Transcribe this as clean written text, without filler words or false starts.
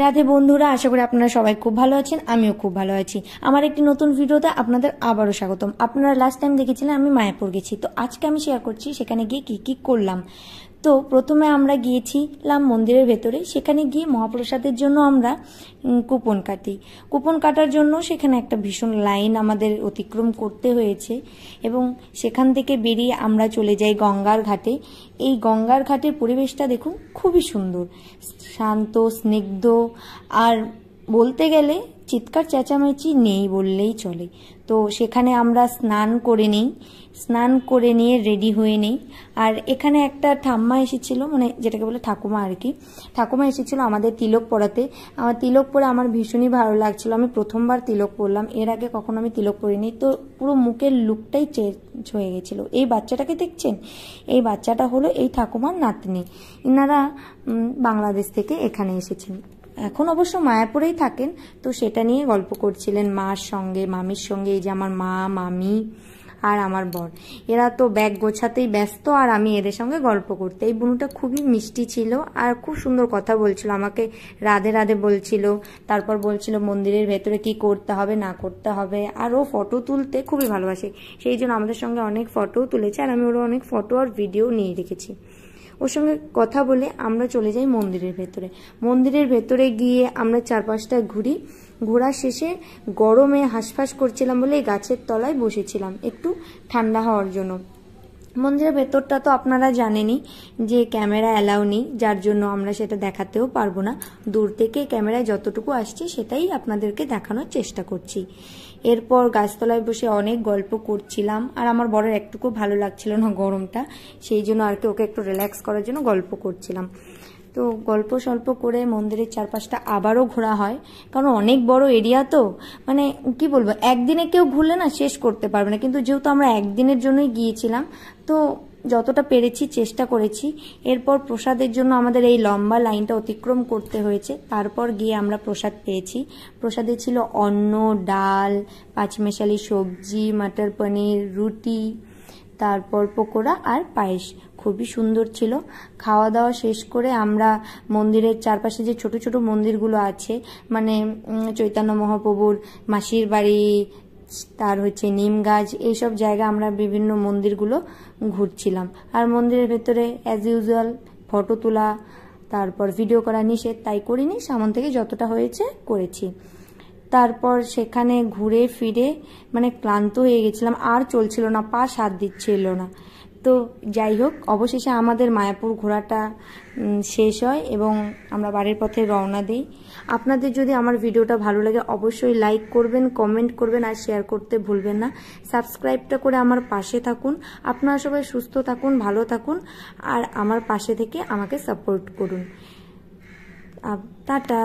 রাধে বন্ধুরা, আশা করি আপনারা সবাই খুব ভালো আছেন। আমিও খুব ভালো আছি। আমার একটি নতুন ভিডিওতে আপনাদের আবারও স্বাগতম। আপনারা লাস্ট টাইম দেখেছিলেন আমি মায়াপুর গেছি, তো আজকে আমি শেয়ার করছি সেখানে গিয়ে কি কি করলাম। তো প্রথমে আমরা গিয়েছিলাম মন্দিরের ভেতরে। সেখানে গিয়ে মহাপ্রসাদের জন্য আমরা কুপন কাটি। কুপন কাটার জন্য সেখানে একটা ভীষণ লাইন আমাদের অতিক্রম করতে হয়েছে এবং সেখান থেকে বেরিয়ে আমরা চলে যাই গঙ্গার ঘাটে। এই গঙ্গার ঘাটের পরিবেশটা দেখুন, খুবই সুন্দর, শান্ত, স্নিগ্ধ, আর বলতে গেলে চিৎকার চেঁচামেচি নেই বললেই চলে। তো সেখানে আমরা স্নান করে নিয়ে রেডি হয়ে নেই। আর এখানে একটা ঠাম্মা এসেছিল, মানে যেটাকে বলে ঠাকুমা আর কি, ঠাকুমা এসেছিল আমাদের তিলক পরাতে। আমার তিলক পরে আমার ভীষণই ভালো লাগছিল। আমি প্রথমবার তিলক পরলাম, এর আগে কখনো আমি তিলক পরিনি। তো পুরো মুখের লুকটাই চেঞ্জ হয়ে গেছিল। এই বাচ্চাটাকে দেখছেন, এই বাচ্চাটা হলো এই ঠাকুমার নাতনি। ইনারা বাংলাদেশ থেকে এখানে এসেছেন, এখন অবশ্য মায়াপুরেই থাকেন। তো সেটা নিয়ে গল্প করছিলেন মার সঙ্গে, মামির সঙ্গে। এই যে আমার মা, মামি আর আমার বর, এরা তো ব্যাগ গোছাতেই ব্যস্ত, আর আমি এদের সঙ্গে গল্প করতে। এই বুনুটা খুবই মিষ্টি ছিল আর খুব সুন্দর কথা বলছিল, আমাকে রাধে রাধে বলছিল, তারপর বলছিল মন্দিরের ভেতরে কি করতে হবে না করতে হবে। আর ও ফটো তুলতে খুবই ভালোবাসে, সেই জন্য আমাদের সঙ্গে অনেক ফটোও তুলেছে, আর আমি ওর অনেক ফটো আর ভিডিও নিয়ে রেখেছি। ওর সঙ্গে কথা বলে আমরা চলে যাই মন্দিরের ভেতরে। মন্দিরের ভেতরে গিয়ে আমরা চারপাশটা ঘুরি। ঘোরা শেষে গরমে হাঁসফাঁস করছিলাম বলে এই গাছের তলায় বসেছিলাম একটু ঠান্ডা হওয়ার জন্য। মন্দিরের ভেতরটা তো আপনারা জানেনই যে ক্যামেরা অ্যালাউ নেই, যার জন্য আমরা সেটা দেখাতেও পারবো না। দূর থেকে ক্যামেরায় যতটুকু আসছে সেটাই আপনাদেরকে দেখানোর চেষ্টা করছি। এরপর গাছতলায় বসে অনেক গল্প করছিলাম, আর আমার বরের একটুকু ভালো লাগছিল না গরমটা, সেই জন্য আর কি ওকে একটু রিল্যাক্স করার জন্য গল্প করছিলাম। তো গল্প সল্প করে মন্দিরের চারপাশটা আবারও ঘোরা হয়, কারণ অনেক বড় এরিয়া, তো মানে কি বলবো, একদিনে কেউ ঘুরলে না শেষ করতে পারবে না। কিন্তু যেহেতু আমরা একদিনের জন্যই গিয়েছিলাম, তো যতটা পেরেছি চেষ্টা করেছি। এরপর প্রসাদের জন্য আমাদের এই লম্বা লাইনটা অতিক্রম করতে হয়েছে। তারপর গিয়ে আমরা প্রসাদ পেয়েছি। প্রসাদে ছিল অন্ন, ডাল, পাঁচমেশালি সবজি, মটর পনির, রুটি, তারপর পকোড়া আর পায়েস। খুবই সুন্দর ছিল। খাওয়া দাওয়া শেষ করে আমরা মন্দিরের চারপাশে যে ছোট ছোট মন্দিরগুলো আছে, মানে চৈতন্য মহাপ্রভুর মাসির বাড়ি, তার হচ্ছে নিম গাছ, এইসব জায়গা আমরা বিভিন্ন মন্দিরগুলো ঘুরছিলাম। আর মন্দিরের ভেতরে অ্যাজ ইউজুয়াল ফটো তোলা, তারপর ভিডিও করা নিষেধ, তাই করিনি, সামন থেকে যতটা হয়েছে করেছি। তারপর সেখানে ঘুরে ফিরে মানে ক্লান্ত হয়ে গেছিলাম, আর চলছিল না, পা সাথ দিচ্ছিল না। তো যাই হোক, অবশেষে আমাদের মায়াপুর ঘোরাটা শেষ হয় এবং আমরা বাড়ির পথে রওনা দিই। আপনাদের যদি আমার ভিডিওটা ভালো লাগে অবশ্যই লাইক করবেন, কমেন্ট করবেন আর শেয়ার করতে ভুলবেন না। সাবস্ক্রাইবটা করে আমার পাশে থাকুন। আপনারা সবাই সুস্থ থাকুন, ভালো থাকুন, আর আমার পাশে থেকে আমাকে সাপোর্ট করুন। টাটা।